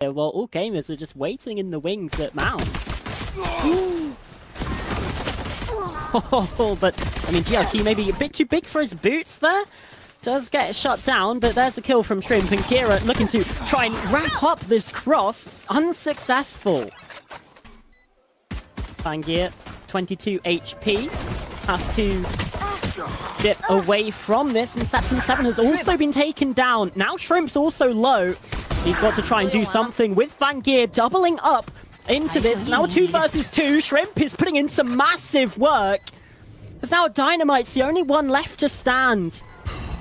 Well, all gamers are just waiting in the wings at Mount. Oh, but, I mean, GRQ maybe a bit too big for his boots there. Does get shut down, but there's a kill from Shrimp, and Kira looking to try and wrap up this cross. Unsuccessful. Fangir, 22 HP, has to dip away from this, and Septum 7 has also been taken down. Now Shrimp's also low. He's got to try and do something with Fangir doubling up into this. Now 2 versus 2. Shrimp is putting in some massive work. There's now Dynamite's the only one left to stand.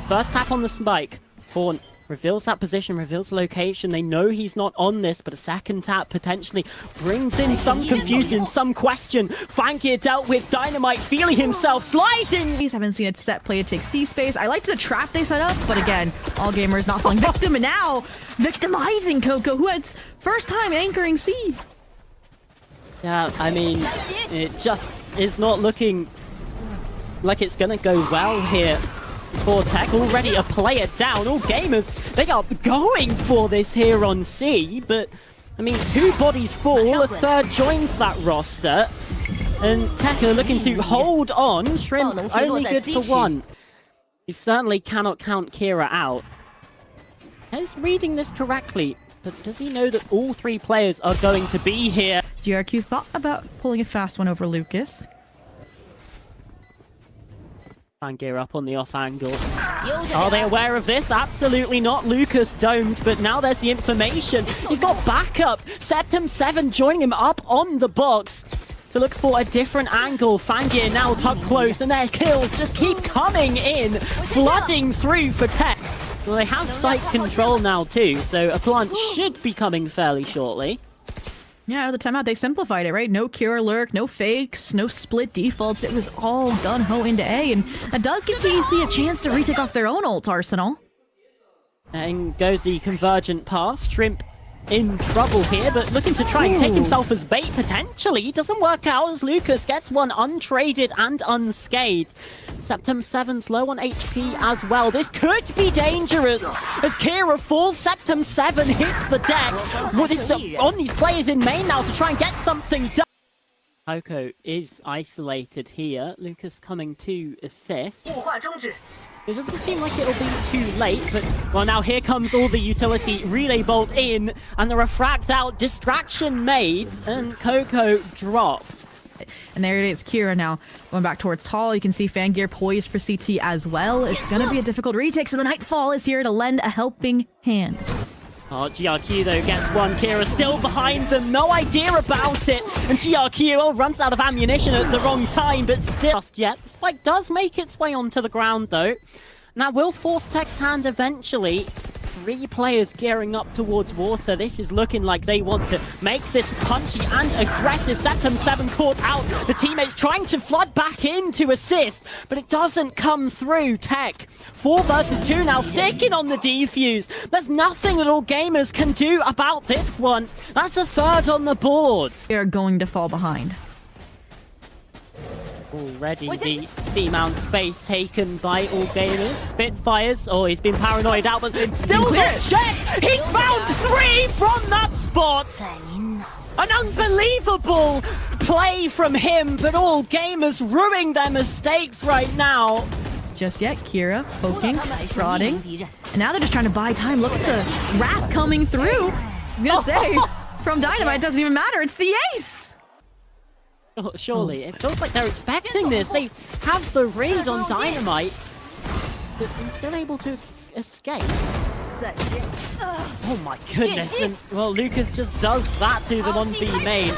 First tap on the spike. Horn reveals that position, reveals the location. They know he's not on this, but a second tap potentially brings in some confusion, some question. Fangir dealt with, Dynamite feeling himself sliding. We haven't seen a set play to take C space. I liked the trap they set up, but again, all gamers not falling victim, and now victimizing Coco, who had first time anchoring C. Yeah, I mean, it just is not looking like it's gonna go well here. For TEC, already a player down. All gamers, they are going for this here on C, but I mean, 2 bodies fall, a third joins that roster, and TEC are looking to hold on. Shrimp only good for 1. He certainly cannot count Kira out. He's reading this correctly, but does he know that all 3 players are going to be here? GRQ thought about pulling a fast one over Lucas. Fangir up on the off angle. Are they aware of this? Absolutely not. Lucas don't, but now there's the information. He's got backup. Septum 7 joining him up on the box to look for a different angle. Fangir now tucked close, and their kills just keep coming in, flooding through for TEC. Well, they have site control now too, so a plant should be coming fairly shortly. Yeah, out of the timeout, they simplified it, right? No Cure Lurk, no fakes, no split defaults. It was all gun-ho into A, and that does give TEC a chance to retake off their own ult arsenal. And goes the convergent pass. Shrimp in trouble here, but looking to try and take himself as bait, potentially. Doesn't work out as Lucas gets one untraded and unscathed. Septum 7's low on HP as well. This could be dangerous as Kira falls. Septum 7 hits the deck. Well, this on these players in main now to try and get something done. Coco is isolated here. Lucas coming to assist. It doesn't seem like it'll be too late, but well, now here comes all the utility. Relay bolt in, and the refract out, distraction made, and Coco dropped. And there it is, Kira now going back towards Tall. You can see Fangir poised for CT as well. It's going to be a difficult retake, so the Nightfall is here to lend a helping hand. Oh, GRQ though gets one. Kira still behind them, no idea about it. And GRQ runs out of ammunition at the wrong time, but still just yet. The spike does make its way onto the ground though. And that will force TEC's hand eventually. 3 players gearing up towards water. This is looking like they want to make this punchy and aggressive. Septum 7 caught out. The teammates trying to flood back in to assist, but it doesn't come through. TEC 4 versus 2 now, sticking on the defuse. There's nothing that all gamers can do about this one. That's a third on the board. They're going to fall behind. Already the C-mount space taken by all gamers. Spitfires. Oh, he's been paranoid out, but still not checked. He's found 3 from that spot. An unbelievable play from him, but all gamers ruining their mistakes right now. Just yet, Kira poking, prodding, and now they're just trying to buy time. Look at the wrap coming through. I'm gonna say, from Dynamite, it doesn't even matter. It's the ace. Oh, surely, it feels like they're expecting this. They have the read on Dynamite, but they're still able to escape. Oh my goodness, and well, Lucas just does that to them on B main.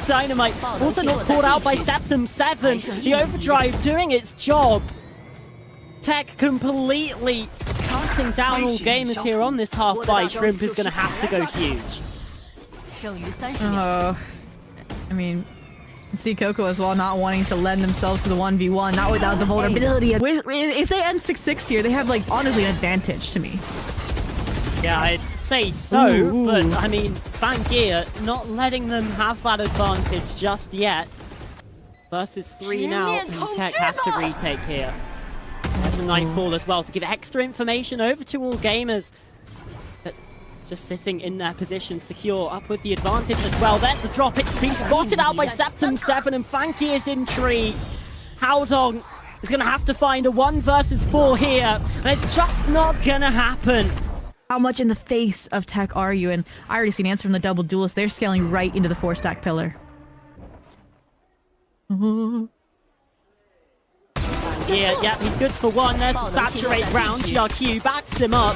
Dynamite also not caught out by Septum 7. The overdrive doing its job. TEC completely cutting down all gamers here on this half buy. Shrimp is going to have to go huge. I mean, you can see Coco as well not wanting to lend themselves to the 1v1, not without the vulnerability. If they end 6-6 here, they have, like, honestly an advantage to me. Yeah, I'd say so, but I mean, Fangir not letting them have that advantage just yet. Versus 3 now, and TEC have to retake here. There's a Nightfall as well to give extra information over to all gamers. But just sitting in their position, secure, up with the advantage as well. There's the drop. It's been spotted out by Septum 7, and Fanky is in tree. Haodong is going to have to find a 1 versus 4 here, and it's just not going to happen. How much in the face of TEC are you? And I already see an answer from the double duelist. They're scaling right into the 4-stack pillar. Yeah, he's good for 1. There's the saturate round. GRQ backs him up.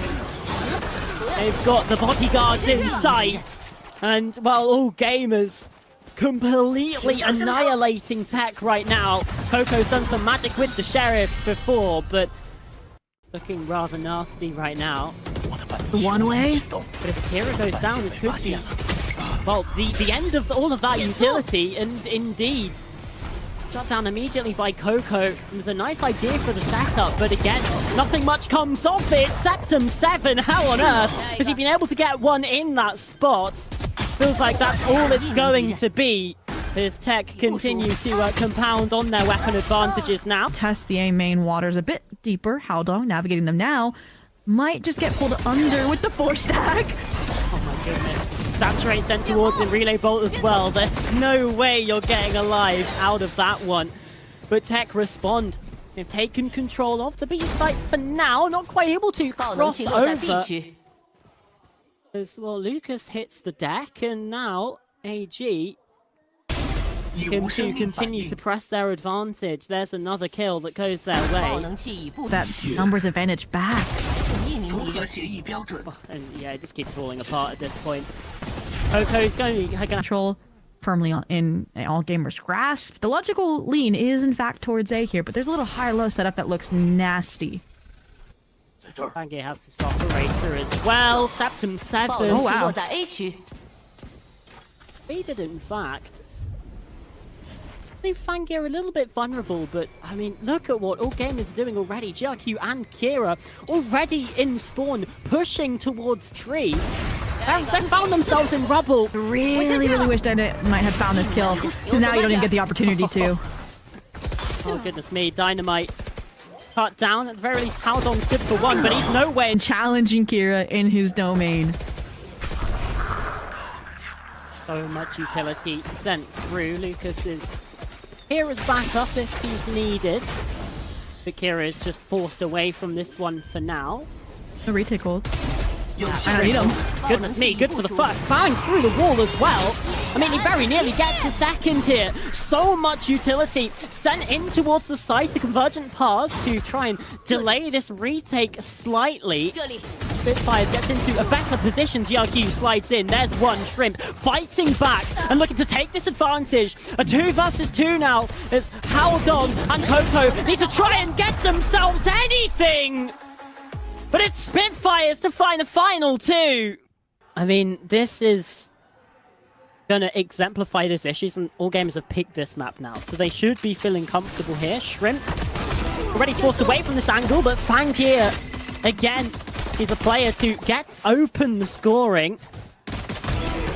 They've got the bodyguards in sight. And, well, all gamers completely annihilating TEC right now. Coco's done some magic with the sheriffs before, but looking rather nasty right now. One way? But if Kira goes down, this could be, well, the end of all of that utility, and indeed, shut down immediately by Coco. It was a nice idea for the setup, but again, nothing much comes off it. Septum 7, how on earth has he been able to get 1 in that spot? Feels like that's all it's going to be as TEC continue to compound on their weapon advantages now. Test the A main waters a bit deeper. Haodong navigating them now. Might just get pulled under with the 4-stack. Oh my goodness. Saturate sent towards him, relay bolt as well. There's no way you're getting alive out of that one. But TEC respond. They've taken control of the B site for now, not quite able to cross over. As well, Lucas hits the deck, and now AG can continue to press their advantage. There's another kill that goes their way. That numbers advantage back. And yeah, it just keeps falling apart at this point. Coco's going to control firmly in all gamers' grasp. The logical lean is in fact towards A here, but there's a little high-low setup that looks nasty. Fangy has this operator as well. Septum 7. Oh wow. Faded in fact. I mean, Fangir a little bit vulnerable, but I mean, look at what all gamers are doing already. GRQ and Kira already in spawn, pushing towards tree. They found themselves in rubble. Really wished I might have found this kill, because now you don't even get the opportunity to. Oh goodness me, Dynamite cut down. At the very least, Haodong's good for 1, but he's nowhere. Challenging Kira in his domain. So much utility sent through. Lucas is Kira's back up if he's needed. But Kira is just forced away from this one for now. The retake holds. I don't need him. Goodness me, good for the first. Bowing through the wall as well. I mean, he very nearly gets the second here. So much utility sent in towards the side to Convergent Paths to try and delay this retake slightly. Spitfires gets into a better position. GRQ slides in. There's 1 Shrimp fighting back and looking to take this advantage. A 2 versus 2 now as Haodong and Coco need to try and get themselves anything. But it's Spitfires to find the final 2. I mean, this is gonna exemplify this issues, and all gamers have picked this map now, so they should be feeling comfortable here. Shrimp already forced away from this angle, but Fangir again, he's a player to get open the scoring.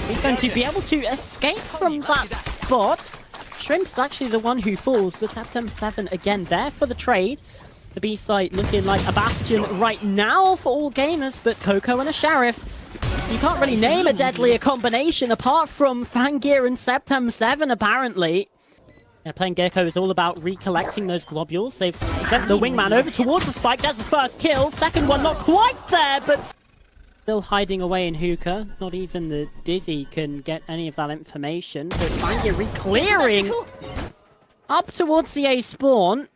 He's going to be able to escape from that spot. Shrimp's actually the one who falls, but Septum 7 again there for the trade. The B site looking like a bastion right now for all gamers, but Coco and a Sheriff. You can't really name a deadlier combination apart from Fangir and Septum 7, apparently. Yeah, playing Gecko is all about recollecting those globules. They've sent the wingman over towards the spike. That's the first kill. Second one not quite there, but still hiding away in hookah. Not even the Dizzy can get any of that information. But Fangir re-clearing up towards the A spawn.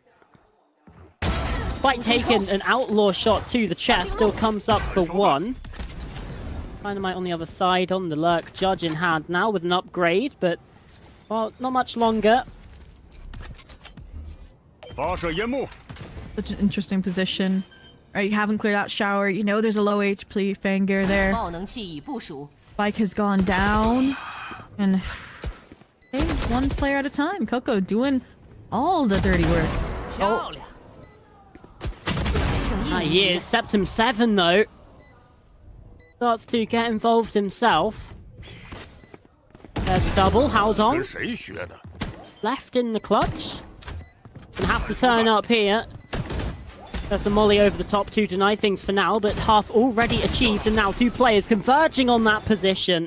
Despite taking an outlaw shot to the chest, still comes up for 1. Dynamite on the other side, on the lurk, Judge in hand now with an upgrade, but, well, not much longer. Such an interesting position. Right, you haven't cleared out shower. You know there's a low HP Fangir there. Spike has gone down. And okay, 1 player at a time. Coco doing all the dirty work. Oh. He is. Septum 7, though, starts to get involved himself. There's a double. Haodong left in the clutch. Gonna have to turn up here. That's the molly over the top to deny things for now, but half already achieved, and now 2 players converging on that position.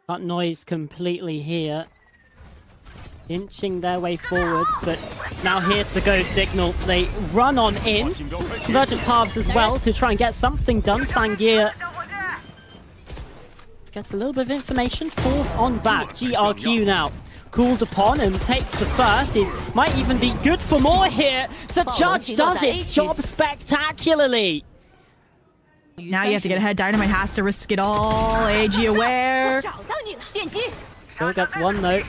Got noise completely here. Inching their way forwards, but now here's the go signal. They run on in. Convergent paths as well to try and get something done. Fangir gets a little bit of information, falls on back. GRQ now called upon and takes the first. It might even be good for more here. The judge does its job spectacularly. Now you have to get ahead. Dynamite has to risk it all. AG aware. Still gets one though.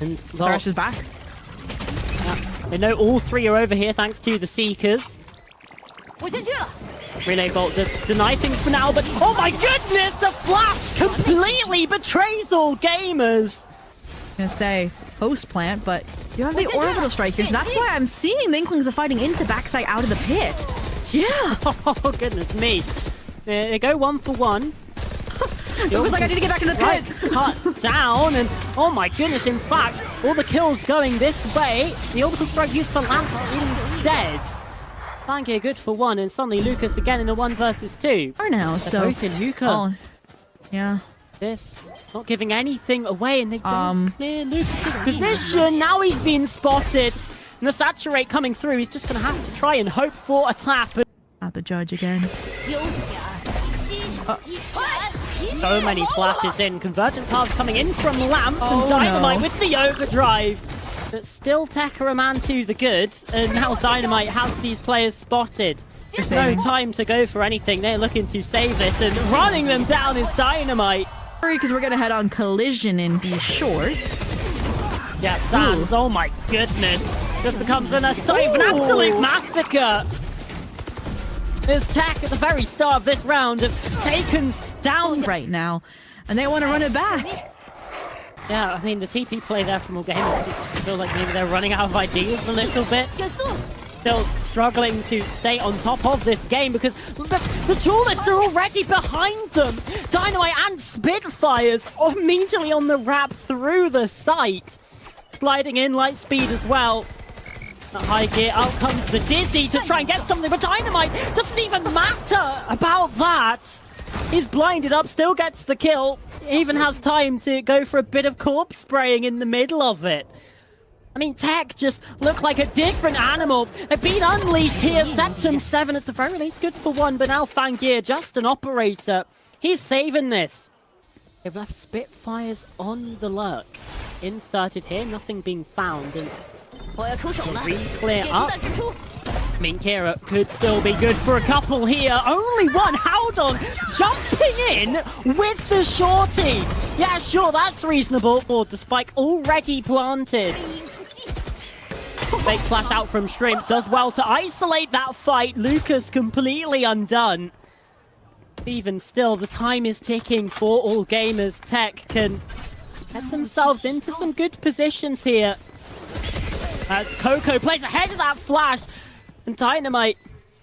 And well, Thrash is back. They know all 3 are over here thanks to the Seekers. Relay Bolt does deny things for now, but oh my goodness, the flash completely betrays all gamers. I'm gonna say post plant, but you have the orbital strikers. That's why I'm seeing the Inklings are fighting into backside out of the pit. Yeah. Oh goodness me. They go 1 for 1. It was like I need to get back in the pit. Cut down, and oh my goodness, in fact, all the kills going this way. The orbital strike used for Lance instead. Fangir good for 1, and suddenly Lucas again in a 1 versus 2. Are now, They're so both in hookah. Oh, yeah. This not giving anything away, and they don't clear Lucas's position. Now he's been spotted, and the saturate coming through. He's just going to have to try and hope for a tap. Not the judge again. So many flashes in. Convergent paths coming in from Lamps, and Dynamite with the overdrive. But still TEC are a man to the goods, and now Dynamite has these players spotted. There's no time to go for anything. They're looking to save this, and running them down is Dynamite. Because we're gonna head on collision in the short. Yeah, Sands, oh my goodness. Just becomes an absolute massacre. There's TEC at the very start of this round have taken down right now, and they want to run it back. Yeah, I mean, the TP play there from all gamers feel like maybe they're running out of ideas a little bit. Still struggling to stay on top of this game because the duelists are already behind them. Dynamite and Spitfires are immediately on the wrap through the site. Sliding in light speed as well. At high gear, out comes the Dizzy to try and get something, but Dynamite doesn't even matter about that. He's blinded up, still gets the kill. Even has time to go for a bit of corpse spraying in the middle of it. I mean, TEC just look like a different animal. They've been unleashed here. Septum 7 at the very least, good for 1, but now Fangir, just an operator. He's saving this. They've left Spitfires on the lurk. Inserted here, nothing being found, and re-clear up. I mean, Kira could still be good for a couple here. Only one. Howdon jumping in with the shorty. Yeah, sure, that's reasonable. Or the spike already planted. Fake flash out from Shrimp. Does well to isolate that fight. Lucas completely undone. Even still, the time is ticking for all gamers. TEC can get themselves into some good positions here. As Coco plays ahead of that flash. And Dynamite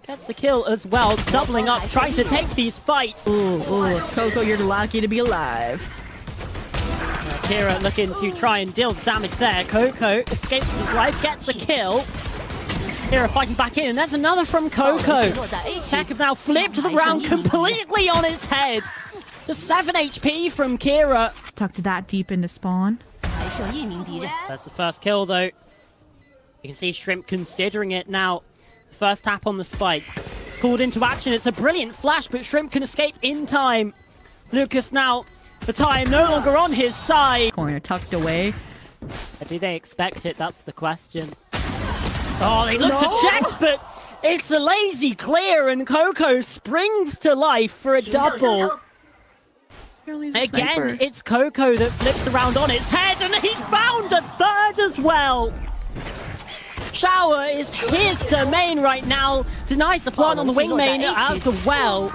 gets the kill as well, doubling up, trying to take these fights. Ooh, Coco, you're lucky to be alive. Kira looking to try and deal the damage there. Coco escapes with his life, gets the kill. Kira fighting back in, and there's another from Coco. TEC have now flipped the round completely on its head. Just 7 HP from Kira. Stuck to that deep into spawn. That's the first kill, though. You can see Shrimp considering it now. First tap on the spike. It's called into action. It's a brilliant flash, but Shrimp can escape in time. Lucas now, the time no longer on his side. Corner tucked away. Do they expect it? That's the question. Oh, they look to check, but it's a lazy clear, and Coco springs to life for a double. Again, it's Coco that flips around on its head, and he's found a third as well. Shower is his domain right now. Denies the plant on the wing main as well.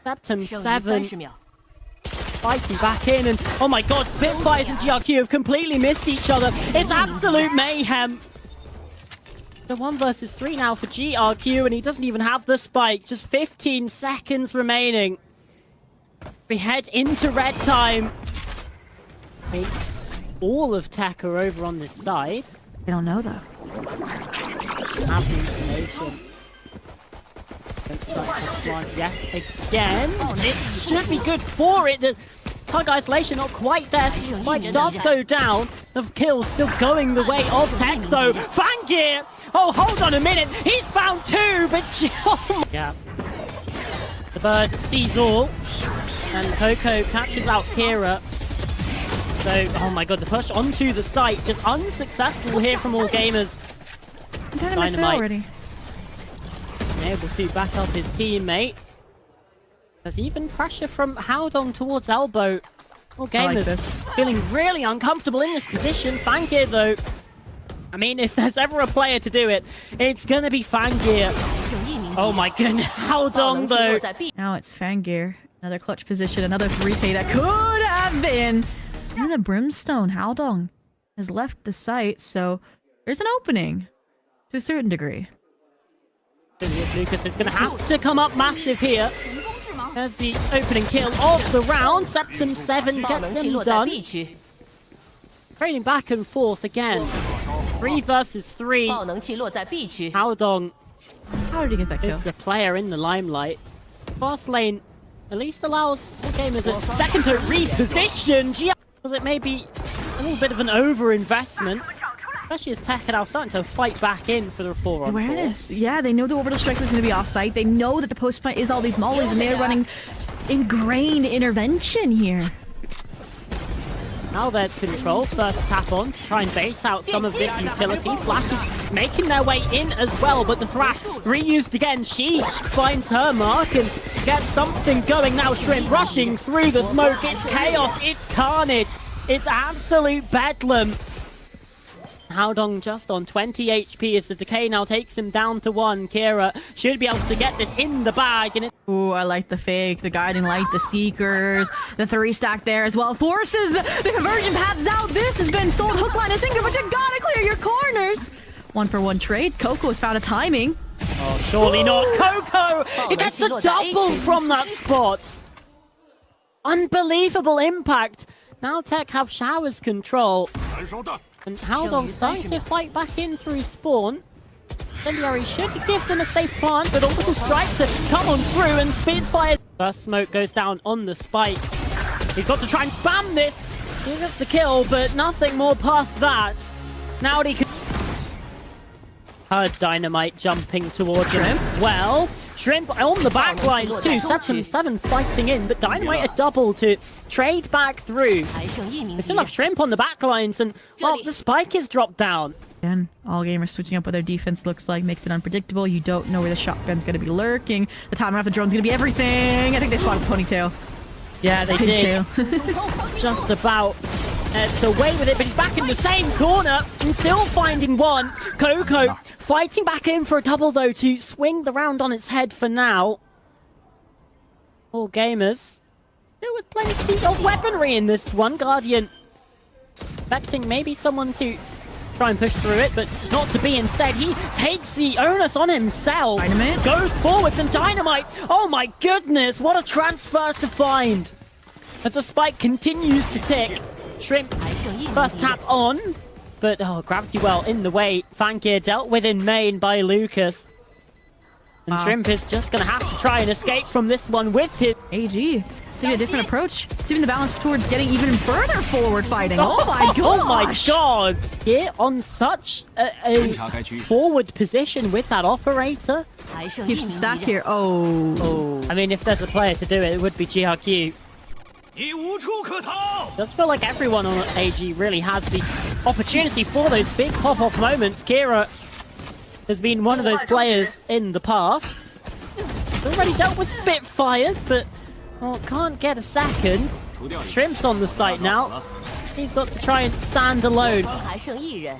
Septum 7 fighting back in, and oh my god, Spitfires and GRQ have completely missed each other. It's absolute mayhem. The 1 versus 3 now for GRQ, and he doesn't even have the spike. Just 15 seconds remaining. We head into red time. I mean, all of TEC are over on this side. I don't know, though. have the information. Don't start to plant yet again. It should be good for it. The tug isolation not quite there. The spike does go down. The kills still going the way of TEC though. Fangir! Oh, hold on a minute. He's found two, but yeah. The bird sees all, and Coco catches out Kira. So, oh my god, the push onto the site just unsuccessful here from all gamers. I'm kind of missed it already. Able to back up his teammate. There's even pressure from Howdong towards elbow. All gamers feeling really uncomfortable in this position. Fangir though, I mean, if there's ever a player to do it, it's gonna be Fangir. Oh my goodness, Howdong though. Now it's Fangir. Another clutch position, another 3K that could have been. And the Brimstone, Howdong has left the site, so there's an opening to a certain degree. Lucas is going to have to come up massive here. There's the opening kill of the round. Septum 7 gets him done. Trading back and forth again. 3 versus 3. Howdong How did he get that kill? is the player in the limelight. Fast lane at least allows the gamers a second to reposition. Because it may be a little bit of an over-investment. Especially as TEC are now starting to fight back in for the 4-on-4. Awareness. Yeah, they know the orbital striker is going to be off-site. They know that the post-fight is all these mollies, and they're running ingrained intervention here. Now there's control. First tap on to try and bait out some of this utility. Flash is making their way in as well, but the Thrash reused again. She finds her mark and gets something going. Now Shrimp rushing through the smoke. It's chaos. It's carnage. It's absolute bedlam. Howdong just on 20 HP as the decay now takes him down to 1. Kira should be able to get this in the bag. And ooh, I like the fake, the guiding light, the seekers, the 3-stack there as well. Forces the conversion paths out. This has been sold hook, line, and sinker, but you gotta clear your corners. 1-for-1 trade. Coco has found a timing. Oh, surely not. Coco! He gets a double from that spot. Unbelievable impact. Now TEC have Shower's control. And Howdong starting to fight back in through spawn. Incendiary should give them a safe plant, but Orbital Strike to come on through and Spitfire. First smoke goes down on the spike. He's got to try and spam this. He gets the kill, but nothing more past that. Now he can... Heard Dynamite jumping towards him as well. Shrimp on the back lines too. Septum 7 fighting in, but Dynamite a double to trade back through. They still have Shrimp on the back lines, and well, the spike is dropped down. Again, all gamers switching up what their defense looks like, makes it unpredictable. You don't know where the shotgun's going to be lurking. The timing off the drone's going to be everything. I think they spotted Ponytail. Yeah, they did. Just about. It's away with it, but he's back in the same corner and still finding one. Coco fighting back in for a double, though, to swing the round on its head for now. All gamers still with plenty of weaponry in this one. Guardian expecting maybe someone to try and push through it, but not to be. Instead, he takes the onus on himself. Dynamite goes forwards, and Dynamite, oh my goodness, what a transfer to find. As the spike continues to tick. Shrimp, first tap on, but oh, Gravity Well in the way. Fangir dealt with in main by Lucas. And Shrimp is just going to have to try and escape from this one with his... AG, taking a different approach. It's even the balance towards getting even further forward fighting. Oh my gosh! Oh my god! Here on such a forward position with that operator. Keeps the stack here. Oh. I mean, if there's a player to do it, it would be GRQ. Does feel like everyone on AG really has the opportunity for those big pop-off moments. Kira has been one of those players in the past. Already dealt with Spitfires, but well, can't get a second. Shrimp's on the site now. He's got to try and stand alone.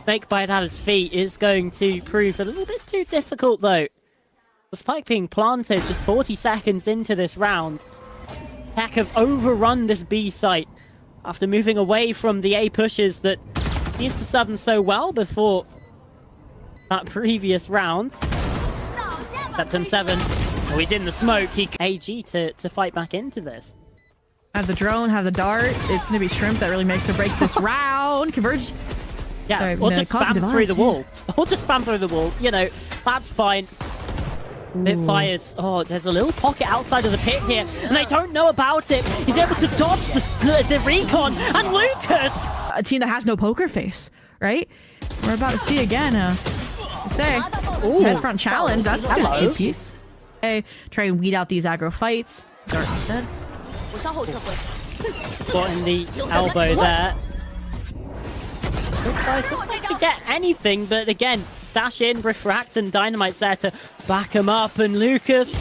Fake bite at his feet is going to prove a little bit too difficult, though. The spike being planted just 40 seconds into this round. TEC have overrun this B site after moving away from the A pushes that used to serve them so well before that previous round. Septum 7, oh, he's in the smoke. He AG to fight back into this. Have the drone, have the dart. It's going to be Shrimp that really makes or breaks this round. Converge. Yeah, Sorry, or no, just cosmic spam divide, through the yeah. wall. Or just spam through the wall. You know, that's fine. It fires. Oh, there's a little pocket outside of the pit here, and they don't know about it. He's able to dodge the recon, and Lucas! A team that has no poker face, right? We're about to see again, head front challenge, that's a Hello. good piece. Okay, try and weed out these aggro fights. Start instead. Got in the elbow there. Guys, not going to get anything, but again, dash in, refract, and Dynamite's there to back him up. And Lucas,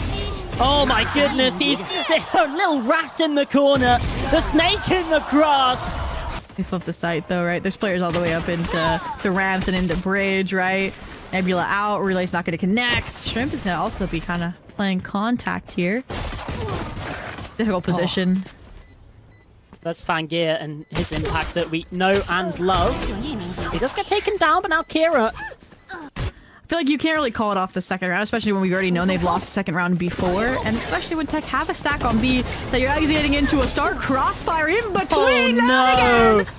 oh my goodness, he's a little rat in the corner, the snake in the grass. They flip the site though, right? There's players all the way up into the ramps and into bridge, right? Nebula out, relay's not going to connect. Shrimp is going to also be kind of playing contact here. Difficult position. That's Fangir and his impact that we know and love. He does get taken down, but now Kira. I feel like you can't really call it off the second round, especially when we've already known they've lost the second round before, and especially when Tech have a stack on B that you're actually getting into a star crossfire in between. Oh no! Again.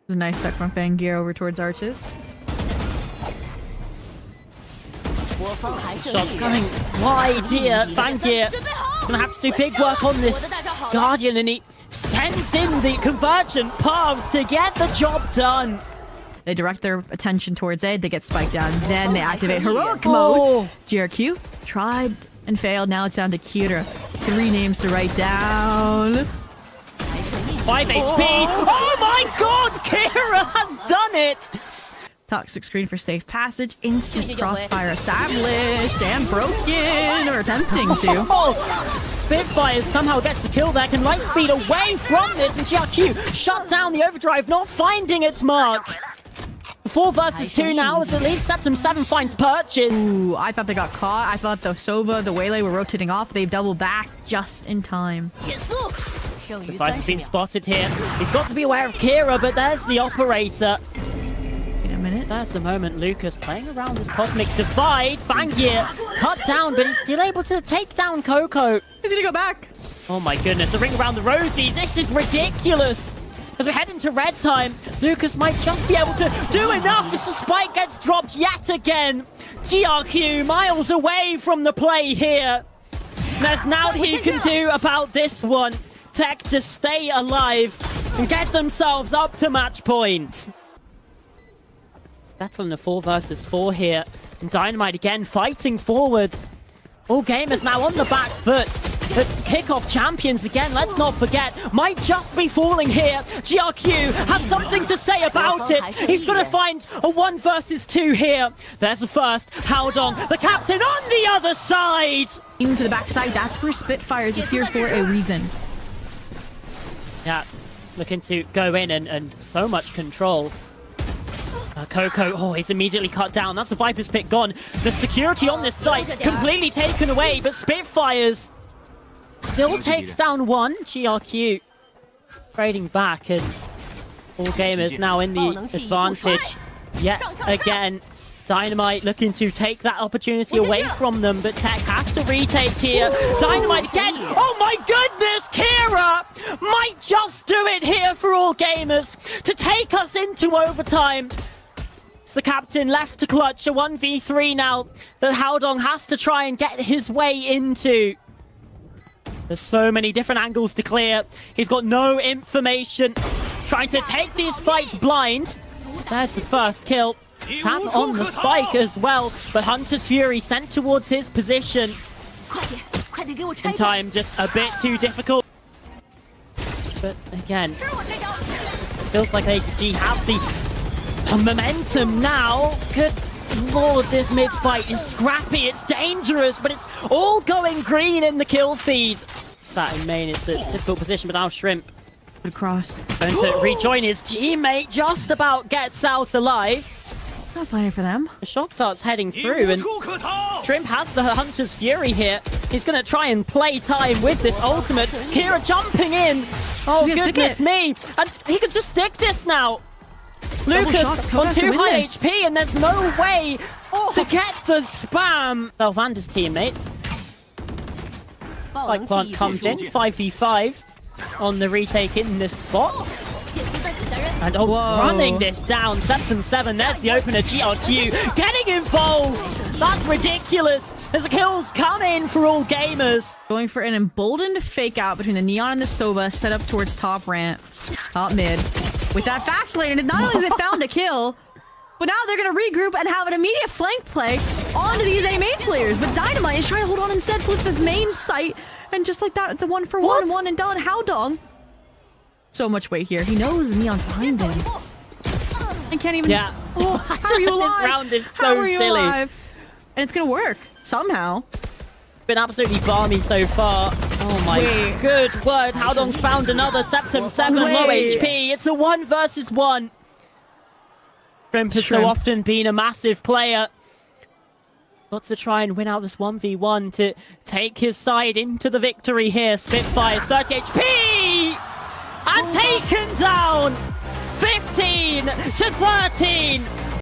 A nice tuck from Fangir over towards Arches. Shots coming wide here. Fangir gonna have to do big work on this Guardian, and he sends in the convergent paths to get the job done. They direct their attention towards A, they get spiked down, then they activate heroic mode. GRQ tried and failed, now it's down to Kira. 3 names to write down. 5 HP. Oh my god, Kira has done it! Toxic screen for safe passage, instant crossfire established and broken, or attempting to. Oh, Spitfire somehow gets the kill there, can light speed away from this, and GRQ shut down the overdrive, not finding its mark. 4 versus 2 now, as at least Septum 7 finds purchase. Ooh, I thought they got caught. I thought the Sova, the Waylay were rotating off. They've doubled back just in time. Device has been spotted here. He's got to be aware of Kira, but there's the operator. Wait a minute. There's the moment. Lucas playing around this cosmic divide. Fangir cut down, but he's still able to take down Coco. He's gonna go back. Oh my goodness, a ring around the rosies. This is ridiculous. As we head into red time, Lucas might just be able to do enough as the spike gets dropped yet again. GRQ miles away from the play here. There's nothing he can do about this one. Tech just stay alive and get themselves up to match point. Battling a 4 versus 4 here. And Dynamite again fighting forward. All gamers now on the back foot. The kickoff champions again, let's not forget, might just be falling here. GRQ has something to say about it. He's going to find a 1 versus 2 here. There's the first. Howdong, the captain on the other side. Into the backside, that's where Spitfires is here for a reason. Yeah, looking to go in and so much control. Coco, oh, he's immediately cut down. That's the Viper's pick gone. The security on this site completely taken away, but Spitfires still takes down 1. GRQ trading back, and all gamers now in the advantage yet again. Dynamite looking to take that opportunity away from them, but Tech have to retake here. Dynamite again. Oh my goodness, Kira might just do it here for all gamers to take us into overtime. It's the captain left to clutch a 1v3 now that Howdong has to try and get his way into. There's so many different angles to clear. He's got no information. Trying to take these fights blind. There's the first kill. Tap on the spike as well, but Hunter's Fury sent towards his position. In time, just a bit too difficult. But again, it feels like AG have the momentum now. Good lord, this mid-fight is scrappy, it's dangerous, but it's all going green in the kill feed. Sat in main, it's a difficult position, but now Shrimp Good cross. going to rejoin his teammate, just about gets out alive. Not playing for them. The shock dart's heading through, and Shrimp has the Hunter's Fury here. He's going to try and play time with this ultimate. Kira jumping in. Oh, goodness me. And he could just stick this now. Lucas on 2 high HP, and there's no way to get the spam. Selvander's teammates. Plant comes in, 5v5 on the retake in this spot. And Whoa. running this down. Septum 7, there's the opener. GRQ getting involved. That's ridiculous. As the kills come in for all gamers. Going for an emboldened fake out between the Neon and the Sova, set up towards top ramp, top mid. With that fast lane, and not only has it found a kill, but now they're going to regroup and have an immediate flank play onto these A main players. But Dynamite is trying to hold on instead, flip his main site, and just like that, it's a 1-for-1, one and done. How dong? So much weight here. He knows Neon's behind him. And can't even... Yeah. Oh, how are you alive? This round is so how are you silly. alive? And it's going to work. Somehow. Been absolutely balmy so far. Oh my good word. Howdong's found another Septum 7 low HP. It's a 1 versus 1. Shrimp has so often been a massive player. Got to try and win out this 1v1 to take his side into the victory here. Spitfire 30 HP! And taken down! 15 to 13!